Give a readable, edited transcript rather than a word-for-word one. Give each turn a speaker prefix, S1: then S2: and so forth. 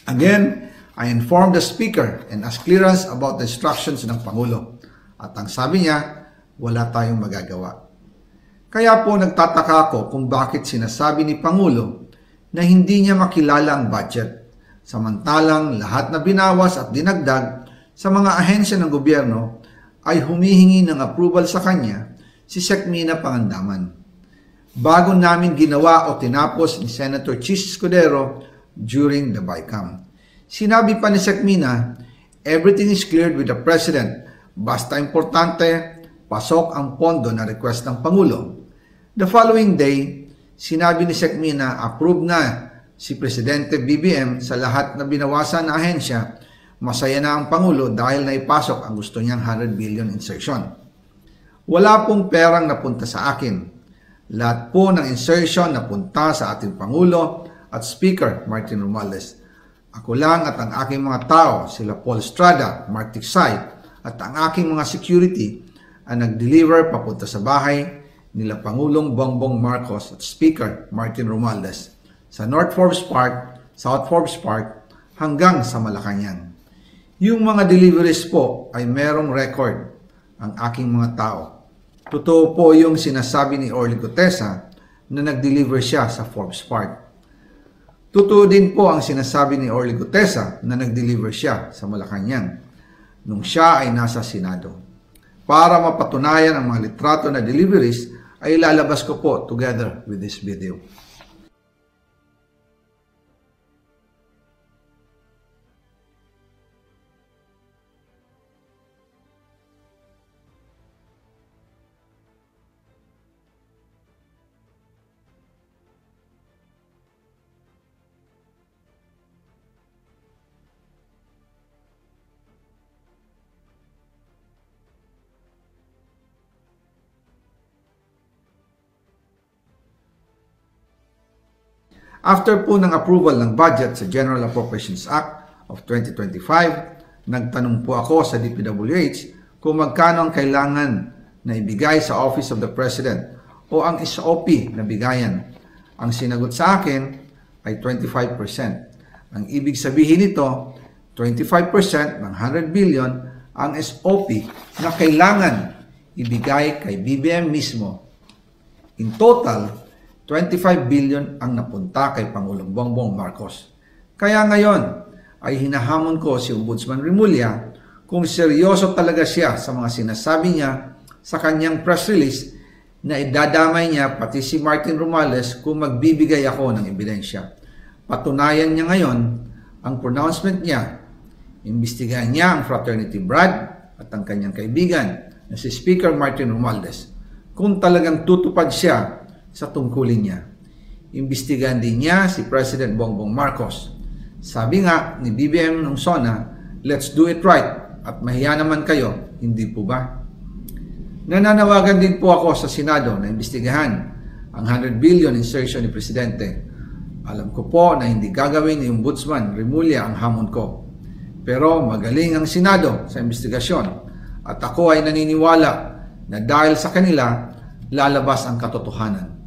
S1: Again, I informed the Speaker and asked clearance about the instructions ng Pangulo. At ang sabi niya, wala tayong magagawa. Kaya po nagtataka ako kung bakit sinasabi ni Pangulo na hindi niya makilala ang budget. Samantalang lahat na binawas at dinagdag sa mga ahensya ng gobyerno ay humihingi ng approval sa kanya si Sec. Mina Pangandaman. Bago namin ginawa o tinapos ni Senator Chis Escudero during the BICAM. Sinabi pa ni Sec. Mina, everything is cleared with the President. Basta importante, pasok ang pondo na request ng Pangulo. The following day, sinabi ni Sec. Mina, approve na si Presidente BBM sa lahat na binawasan na ahensya. Masaya na ang Pangulo dahil naipasok ang gusto niyang 100 billion insertion. Wala pong perang napunta sa akin. Lahat po ng insertion napunta sa ating Pangulo at Speaker Martin Romualdez. Ako lang at ang aking mga tao, sila Paul Estrada, Mark Tiksay, at ang aking mga security ang nag-deliver papunta sa bahay nila Pangulong Bongbong Marcos at Speaker Martin Romualdez sa North Forbes Park, South Forbes Park, hanggang sa Malacanang. Yung mga deliveries po ay merong record ang aking mga tao. Totoo po yung sinasabi ni Orly Gutesa na nag-deliver siya sa Forbes Park. Totoo din po ang sinasabi ni Orly Gutesa na nag-deliver siya sa Malacanang nung siya ay nasa Senado. Para mapatunayan ang mga litrato na deliveries ay ilalabas ko po together with this video. After po ng approval ng budget sa General Appropriations Act of 2025, nagtanong po ako sa DPWH kung magkano ang kailangan na ibigay sa Office of the President o ang SOP na bigayan. Ang sinagot sa akin ay 25%. Ang ibig sabihin nito, 25% ng 100 billion ang SOP na kailangan ibigay kay BBM mismo. In total, 25 billion ang napunta kay Pangulong Bongbong Marcos. Kaya ngayon ay hinahamon ko si Ombudsman Remulla kung seryoso talaga siya sa mga sinasabi niya sa kanyang press release na idadamay niya pati si Martin Romualdez kung magbibigay ako ng ebidensya. Patunayan niya ngayon ang pronouncement niya. Imbestigahan niya ang fraternity Brad at ang kanyang kaibigan na si Speaker Martin Romualdez kung talagang tutupad siya sa tungkulin niya. Imbestigahan din niya si President Bongbong Marcos. Sabi nga ni BBM nung SONA, let's do it right at mahiya naman kayo, hindi po ba? Nananawagan din po ako sa Senado na imbestigahan ang 100 billion insertion ni Presidente. Alam ko po na hindi gagawin ni Ombudsman Remulla ang hamon ko. Pero magaling ang Senado sa imbestigasyon at ako ay naniniwala na dahil sa kanila lalabas ang katotohanan.